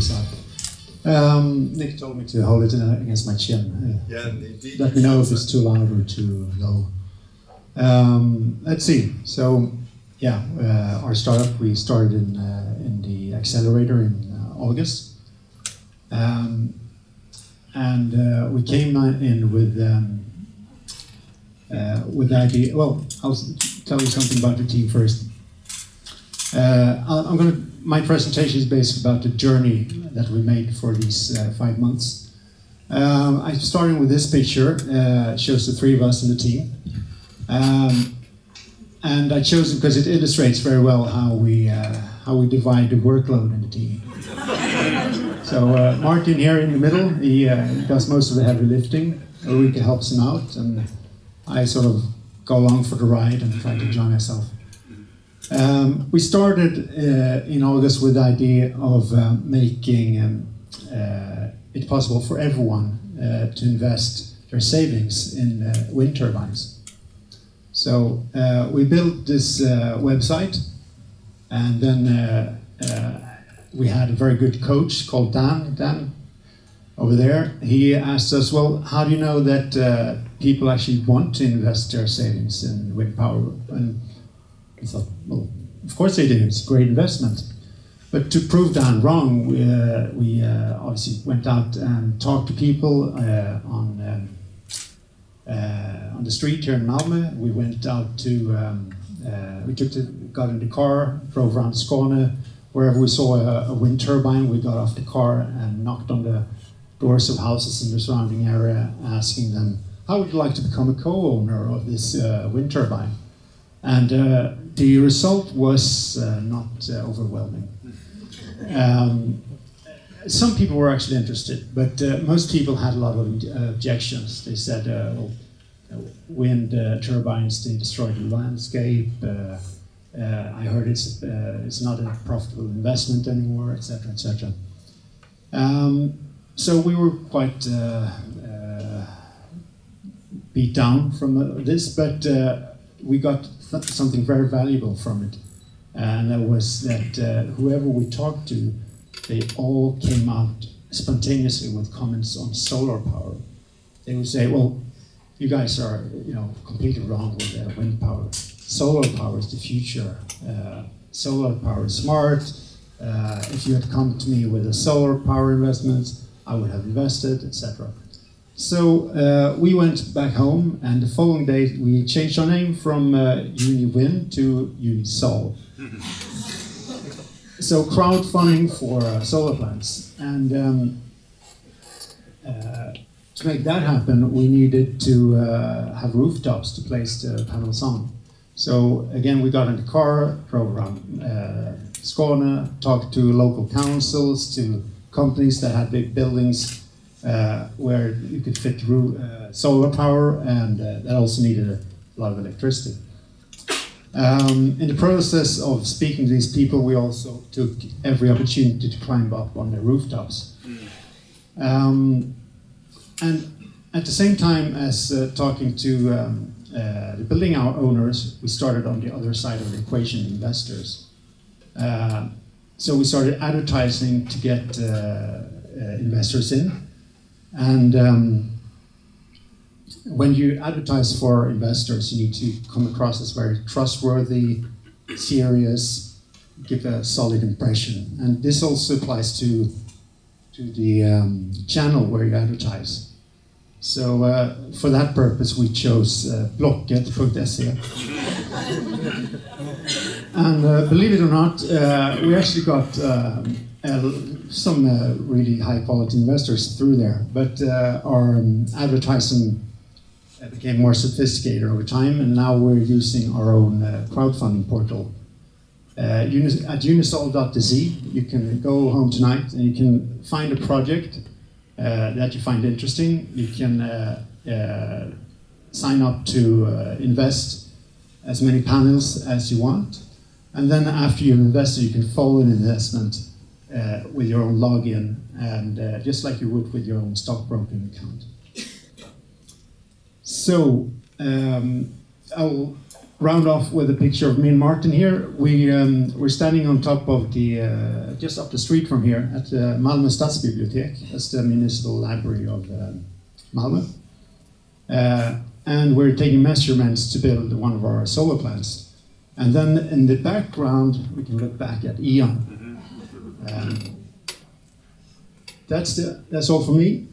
this up. Nick told me to hold it against my chin. Yeah, indeed. Let me know if it's too loud or too low. Let's see. So, yeah, our startup, we started in the accelerator in August. We came in with the idea. Well, I'll tell you something about the team first. My presentation is basically about the journey that we made for these 5 months. I'm starting with this picture. Shows the 3 of us in the team. And I chose it because it illustrates very well how we divide the workload in the team. So Martin here in the middle, he does most of the heavy lifting. Ulrika helps him out, and I sort of go along for the ride and try to enjoy myself. We started in August with the idea of making it possible for everyone to invest their savings in wind turbines. So we built this website, and then we had a very good coach called Dan over there. He asked us, well, how do you know that people actually want to invest their savings in wind power? And we thought, well, of course they do, it's a great investment. But to prove Dan wrong, we obviously went out and talked to people on the street here in Malmö. We went out to, got in the car, drove around Skåne. Wherever we saw a wind turbine, we got off the car and knocked on the doors of houses in the surrounding area, asking them, how would you like to become a co-owner of this wind turbine? And the result was not overwhelming. Some people were actually interested, but most people had a lot of objections. They said, well, wind turbines, they destroy the landscape. I heard it's not a profitable investment anymore, etc., etc. So we were quite beat down from this, but we got something very valuable from it, and that was that whoever we talked to, they all came out spontaneously with comments on solar power. They would say, "Well, you guys are, completely wrong with wind power. Solar power is the future. Solar power is smart. If you had come to me with a solar power investment, I would have invested, etc." So we went back home, and the following day we changed our name from UniWin to Unisol. So crowdfunding for solar plants, and to make that happen, we needed to have rooftops to place the panels on. So again, we got in the car, drove around Skåne, talked to local councils, to companies that had big buildings where you could fit solar power, and that also needed a lot of electricity. In the process of speaking to these people, we also took every opportunity to climb up on the rooftops. And at the same time as talking to the building owners, we started on the other side of the equation, investors. So we started advertising to get investors in. And when you advertise for investors, you need to come across as very trustworthy, serious, give a solid impression. And this also applies to the channel where you advertise. So for that purpose, we chose blocket.se. And believe it or not, we actually got some really high-quality investors through there. But our advertising became more sophisticated over time, and now we're using our own crowdfunding portal. At unisol.se, you can go home tonight and you can find a project that you find interesting. You can sign up to invest as many panels as you want, and then after you've invested, you can follow an investment with your own login, and just like you would with your own stockbroking account. So I'll round off with a picture of me and Martin here. We're standing on top of the, just up the street from here, at the Malmö Stadsbibliotek. That's the municipal library of Malmö. And we're taking measurements to build one of our solar plants. And then in the background, we can look back at E.ON. That's all for me.